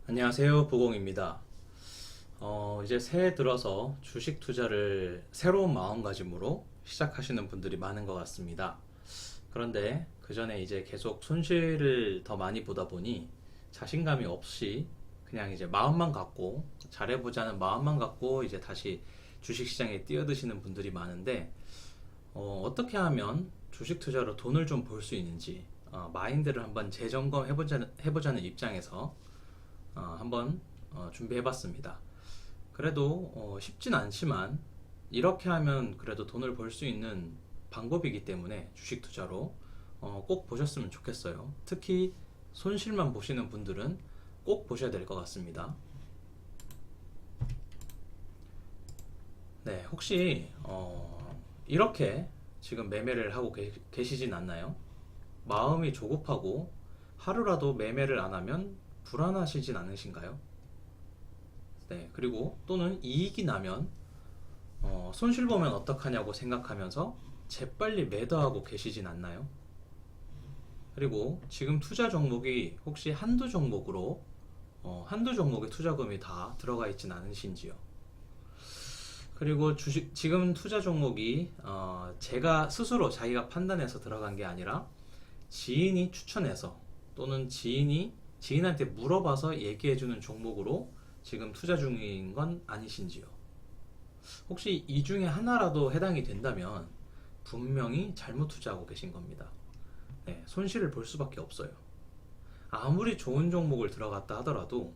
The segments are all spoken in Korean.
안녕하세요, 보공입니다. 이제 새해 들어서 주식 투자를 새로운 마음가짐으로 시작하시는 분들이 많은 것 같습니다. 그런데 그 전에 이제 계속 손실을 더 많이 보다 보니 자신감이 없이 그냥 이제 마음만 갖고 잘해보자는 마음만 갖고 이제 다시 주식시장에 뛰어드시는 분들이 많은데, 어떻게 하면 주식 투자로 돈을 좀 벌 수 있는지, 마인드를 한번 재점검해보자는 입장에서 한번 준비해봤습니다. 그래도 쉽진 않지만 이렇게 하면 그래도 돈을 벌 수 있는 방법이기 때문에 주식 투자로 꼭 보셨으면 좋겠어요. 특히 손실만 보시는 분들은 꼭 보셔야 될 것 같습니다. 네, 혹시 이렇게 지금 매매를 하고 계시진 않나요? 마음이 조급하고 하루라도 매매를 안 하면 불안하시진 않으신가요? 네, 그리고 또는 이익이 나면 손실 보면 어떡하냐고 생각하면서 재빨리 매도하고 계시진 않나요? 그리고 지금 투자 종목이 혹시 한두 종목의 투자금이 다 들어가 있진 않으신지요? 그리고 지금 투자 종목이 제가 스스로 자기가 판단해서 들어간 게 아니라 지인이 추천해서 또는 지인한테 물어봐서 얘기해주는 종목으로 지금 투자 중인 건 아니신지요? 혹시 이 중에 하나라도 해당이 된다면 분명히 잘못 투자하고 계신 겁니다. 네, 손실을 볼 수밖에 없어요. 아무리 좋은 종목을 들어갔다 하더라도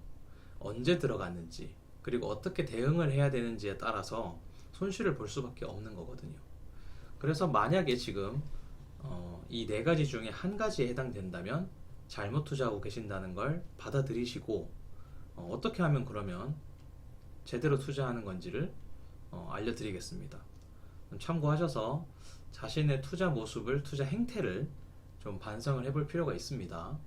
언제 들어갔는지 그리고 어떻게 대응을 해야 되는지에 따라서 손실을 볼 수밖에 없는 거거든요. 그래서 만약에 지금 이 네 가지 중에 한 가지에 해당된다면 잘못 투자하고 계신다는 걸 받아들이시고 어떻게 하면 그러면 제대로 투자하는 건지를 알려드리겠습니다. 참고하셔서 자신의 투자 모습을, 투자 행태를 좀 반성을 해볼 필요가 있습니다.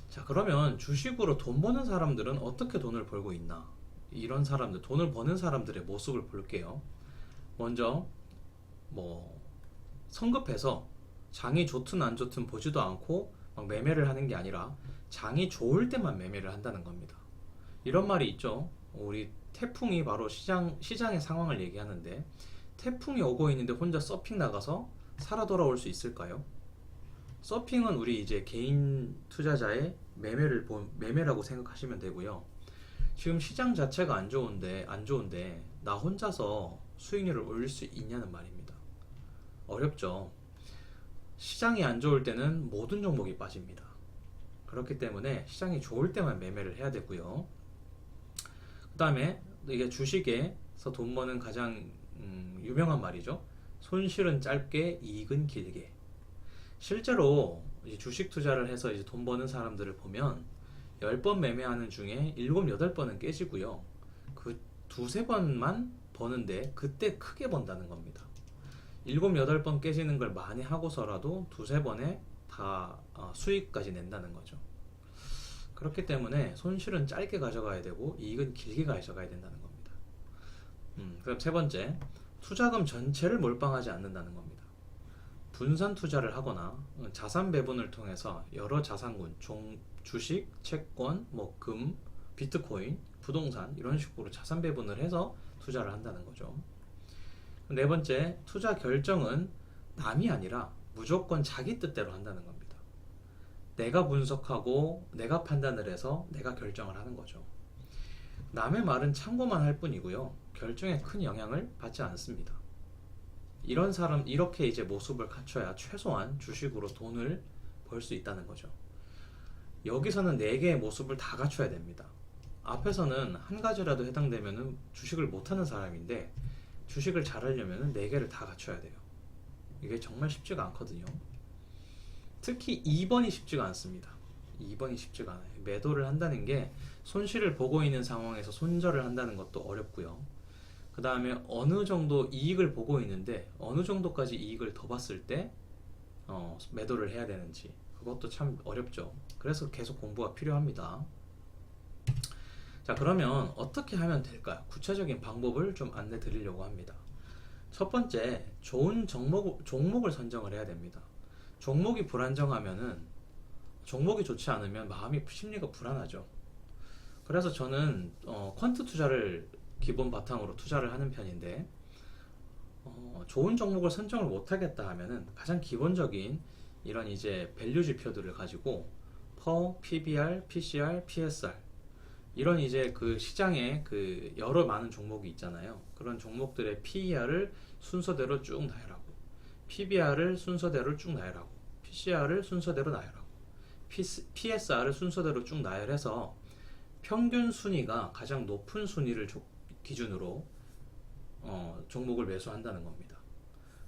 자, 그러면 주식으로 돈 버는 사람들은 어떻게 돈을 벌고 있나? 이런 사람들, 돈을 버는 사람들의 모습을 볼게요. 먼저 뭐 성급해서 장이 좋든 안 좋든 보지도 않고 막 매매를 하는 게 아니라 장이 좋을 때만 매매를 한다는 겁니다. 이런 말이 있죠. 우리 태풍이 바로 시장의 상황을 얘기하는데, 태풍이 오고 있는데 혼자 서핑 나가서 살아 돌아올 수 있을까요? 서핑은 우리 이제 개인 투자자의 매매라고 생각하시면 되고요. 지금 시장 자체가 안 좋은데 나 혼자서 수익률을 올릴 수 있냐는 말입니다. 어렵죠. 시장이 안 좋을 때는 모든 종목이 빠집니다. 그렇기 때문에 시장이 좋을 때만 매매를 해야 되고요. 그 다음에 이게 주식에서 돈 버는 가장 유명한 말이죠. 손실은 짧게, 이익은 길게. 실제로 이제 주식 투자를 해서 이제 돈 버는 사람들을 보면 10번 매매하는 중에 7, 8번은 깨지고요. 그 두세 번만 버는데 그때 크게 번다는 겁니다. 7, 8번 깨지는 걸 많이 하고서라도 두세 번에 다 수익까지 낸다는 거죠. 그렇기 때문에 손실은 짧게 가져가야 되고 이익은 길게 가져가야 된다는 겁니다. 그럼 세 번째, 투자금 전체를 몰빵하지 않는다는 겁니다. 분산 투자를 하거나 자산 배분을 통해서 여러 자산군, 주식, 채권, 금, 비트코인, 부동산 이런 식으로 자산 배분을 해서 투자를 한다는 거죠. 네 번째, 투자 결정은 남이 아니라 무조건 자기 뜻대로 한다는 겁니다. 내가 분석하고 내가 판단을 해서 내가 결정을 하는 거죠. 남의 말은 참고만 할 뿐이고요. 결정에 큰 영향을 받지 않습니다. 이런 사람, 이렇게 이제 모습을 갖춰야 최소한 주식으로 돈을 벌 수 있다는 거죠. 여기서는 4개의 모습을 다 갖춰야 됩니다. 앞에서는 한 가지라도 해당되면 주식을 못하는 사람인데, 주식을 잘하려면 4개를 다 갖춰야 돼요. 이게 정말 쉽지가 않거든요. 특히 2번이 쉽지가 않습니다. 2번이 쉽지가 않아요. 매도를 한다는 게 손실을 보고 있는 상황에서 손절을 한다는 것도 어렵고요. 그 다음에 어느 정도 이익을 보고 있는데 어느 정도까지 이익을 더 봤을 때 매도를 해야 되는지, 그것도 참 어렵죠. 그래서 계속 공부가 필요합니다. 자, 그러면 어떻게 하면 될까요? 구체적인 방법을 좀 안내 드리려고 합니다. 첫 번째, 좋은 종목을 선정을 해야 됩니다. 종목이 불안정하면은, 종목이 좋지 않으면 심리가 불안하죠. 그래서 저는 퀀트 투자를 기본 바탕으로 투자를 하는 편인데, 좋은 종목을 선정을 못하겠다 하면은 가장 기본적인 이런 이제 밸류 지표들을 가지고 PER, PBR, PCR, PSR 이런 이제 그 시장에 그 여러 많은 종목이 있잖아요. 그런 종목들의 PER을 순서대로 쭉 나열하고, PBR을 순서대로 쭉 나열하고, PCR을 순서대로 나열하고, PSR을 순서대로 쭉 나열해서 평균 순위가 가장 높은 순위를 기준으로 종목을 매수한다는 겁니다.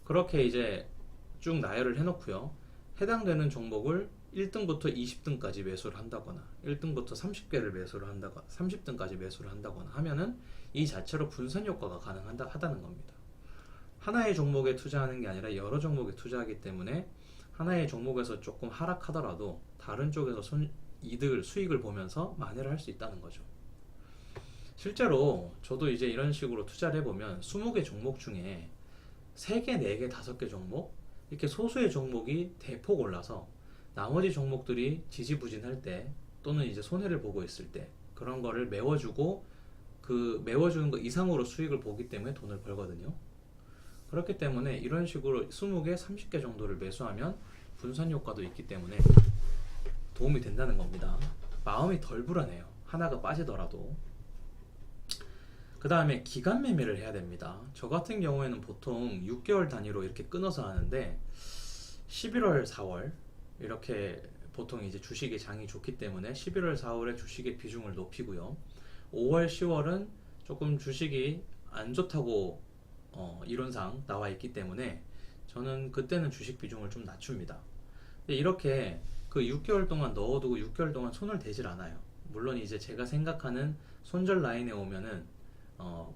그렇게 이제 쭉 나열을 해놓고요. 해당되는 종목을 1등부터 20등까지 매수를 한다거나 1등부터 30개를 매수를 한다거나 30등까지 매수를 한다거나 하면은 이 자체로 분산 효과가 가능하다는 겁니다. 하나의 종목에 투자하는 게 아니라 여러 종목에 투자하기 때문에 하나의 종목에서 조금 하락하더라도 다른 쪽에서 수익을 보면서 만회를 할 수 있다는 거죠. 실제로 저도 이제 이런 식으로 투자를 해보면 20개 종목 중에 3개, 4개, 5개 종목 이렇게 소수의 종목이 대폭 올라서 나머지 종목들이 지지부진할 때 또는 이제 손해를 보고 있을 때 그런 거를 메워주고 그 메워주는 거 이상으로 수익을 보기 때문에 돈을 벌거든요. 그렇기 때문에 이런 식으로 20개, 30개 정도를 매수하면 분산 효과도 있기 때문에 도움이 된다는 겁니다. 마음이 덜 불안해요. 하나가 빠지더라도. 그 다음에 기간 매매를 해야 됩니다. 저 같은 경우에는 보통 6개월 단위로 이렇게 끊어서 하는데 11월, 4월 이렇게 보통 이제 주식의 장이 좋기 때문에 11월, 4월에 주식의 비중을 높이고요. 5월, 10월은 조금 주식이 안 좋다고 이론상 나와 있기 때문에 저는 그때는 주식 비중을 좀 낮춥니다. 근데 이렇게 그 6개월 동안 넣어두고 6개월 동안 손을 대질 않아요. 물론 이제 제가 생각하는 손절 라인에 오면은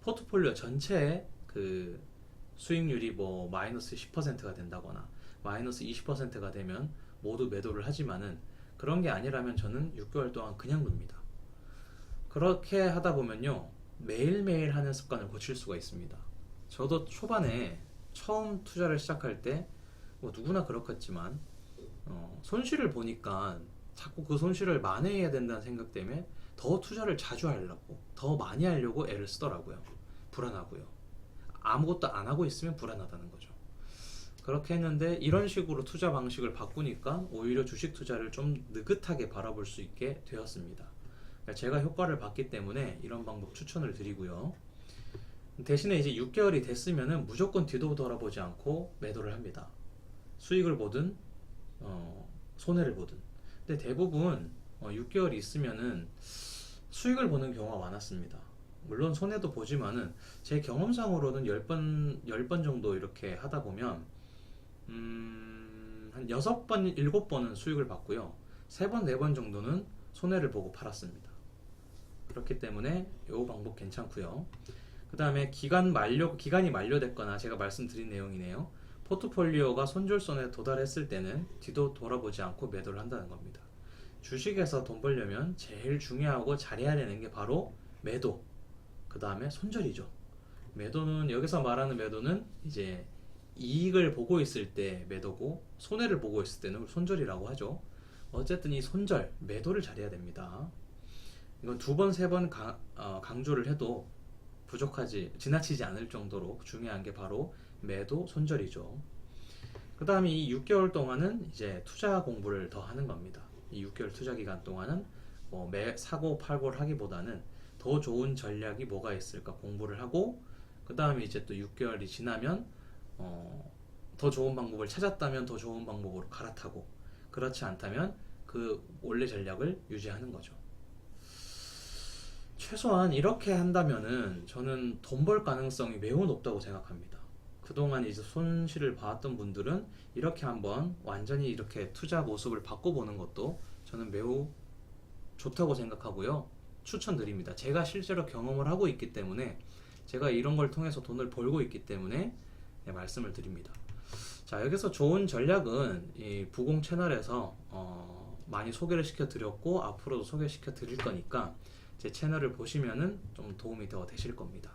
포트폴리오 전체의 그 수익률이 뭐 마이너스 10%가 된다거나 마이너스 20%가 되면 모두 매도를 하지만은 그런 게 아니라면 저는 6개월 동안 그냥 둡니다. 그렇게 하다 보면요 매일매일 하는 습관을 고칠 수가 있습니다. 저도 초반에 처음 투자를 시작할 때 뭐 누구나 그렇겠지만 손실을 보니까 자꾸 그 손실을 만회해야 된다는 생각 때문에 더 투자를 자주 하려고 더 많이 하려고 애를 쓰더라고요. 불안하고요. 아무것도 안 하고 있으면 불안하다는 거죠. 그렇게 했는데 이런 식으로 투자 방식을 바꾸니까 오히려 주식 투자를 좀 느긋하게 바라볼 수 있게 되었습니다. 제가 효과를 봤기 때문에 이런 방법 추천을 드리고요. 대신에 이제 6개월이 됐으면은 무조건 뒤도 돌아보지 않고 매도를 합니다. 수익을 보든 손해를 보든. 근데 대부분 6개월이 있으면은 수익을 보는 경우가 많았습니다. 물론 손해도 보지만은 제 경험상으로는 10번 정도 이렇게 하다 보면 한 6번, 7번은 수익을 봤고요. 3번, 4번 정도는 손해를 보고 팔았습니다. 그렇기 때문에 이 방법 괜찮고요. 그 다음에 기간이 만료됐거나 제가 말씀드린 내용이네요. 포트폴리오가 손절선에 도달했을 때는 뒤도 돌아보지 않고 매도를 한다는 겁니다. 주식에서 돈 벌려면 제일 중요하고 잘해야 되는 게 바로 매도, 그 다음에 손절이죠. 매도는 여기서 말하는 매도는 이제 이익을 보고 있을 때 매도고 손해를 보고 있을 때는 손절이라고 하죠. 어쨌든 이 손절, 매도를 잘해야 됩니다. 이건 2번, 3번 강조를 해도 지나치지 않을 정도로 중요한 게 바로 매도, 손절이죠. 그 다음에 이 6개월 동안은 이제 투자 공부를 더 하는 겁니다. 이 6개월 투자 기간 동안은 뭐 사고 팔고를 하기보다는 더 좋은 전략이 뭐가 있을까 공부를 하고 그 다음에 이제 또 6개월이 지나면 더 좋은 방법을 찾았다면 더 좋은 방법으로 갈아타고 그렇지 않다면 그 원래 전략을 유지하는 거죠. 최소한 이렇게 한다면은 저는 돈 벌 가능성이 매우 높다고 생각합니다. 그동안 이제 손실을 봐왔던 분들은 이렇게 한번 완전히 이렇게 투자 모습을 바꿔보는 것도 저는 매우 좋다고 생각하고요. 추천드립니다. 제가 실제로 경험을 하고 있기 때문에 제가 이런 걸 통해서 돈을 벌고 있기 때문에 말씀을 드립니다. 자, 여기서 좋은 전략은 이 부공 채널에서 많이 소개를 시켜드렸고 앞으로도 소개시켜 드릴 거니까 제 채널을 보시면은 좀 도움이 더 되실 겁니다.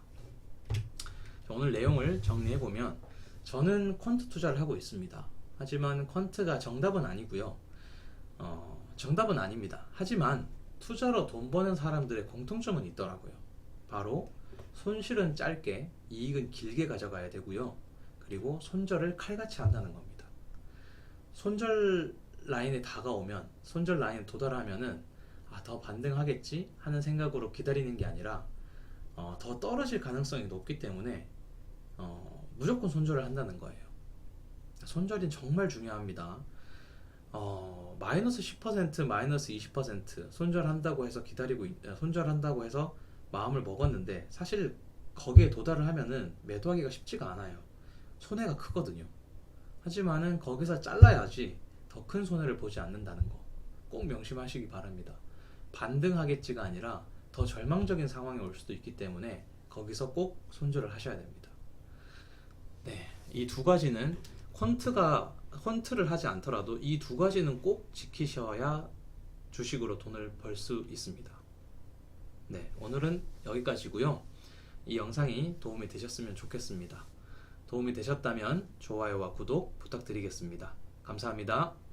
자, 오늘 내용을 정리해보면 저는 퀀트 투자를 하고 있습니다. 하지만 퀀트가 정답은 아니고요. 정답은 아닙니다. 하지만 투자로 돈 버는 사람들의 공통점은 있더라고요. 바로 손실은 짧게 이익은 길게 가져가야 되고요. 그리고 손절을 칼같이 한다는 겁니다. 손절 라인에 다가오면, 손절 라인에 도달하면은 더 반등하겠지 하는 생각으로 기다리는 게 아니라 더 떨어질 가능성이 높기 때문에 무조건 손절을 한다는 거예요. 손절이 정말 중요합니다. 마이너스 10%, 마이너스 20% 손절한다고 해서 손절한다고 해서 마음을 먹었는데 사실 거기에 도달을 하면은 매도하기가 쉽지가 않아요. 손해가 크거든요. 하지만은 거기서 잘라야지 더 큰 손해를 보지 않는다는 거 꼭 명심하시기 바랍니다. 반등하겠지가 아니라 더 절망적인 상황이 올 수도 있기 때문에 거기서 꼭 손절을 하셔야 됩니다. 네, 이 두 가지는 퀀트를 하지 않더라도 이 두 가지는 꼭 지키셔야 주식으로 돈을 벌 수 있습니다. 네, 오늘은 여기까지고요. 이 영상이 도움이 되셨으면 좋겠습니다. 도움이 되셨다면 좋아요와 구독 부탁드리겠습니다. 감사합니다.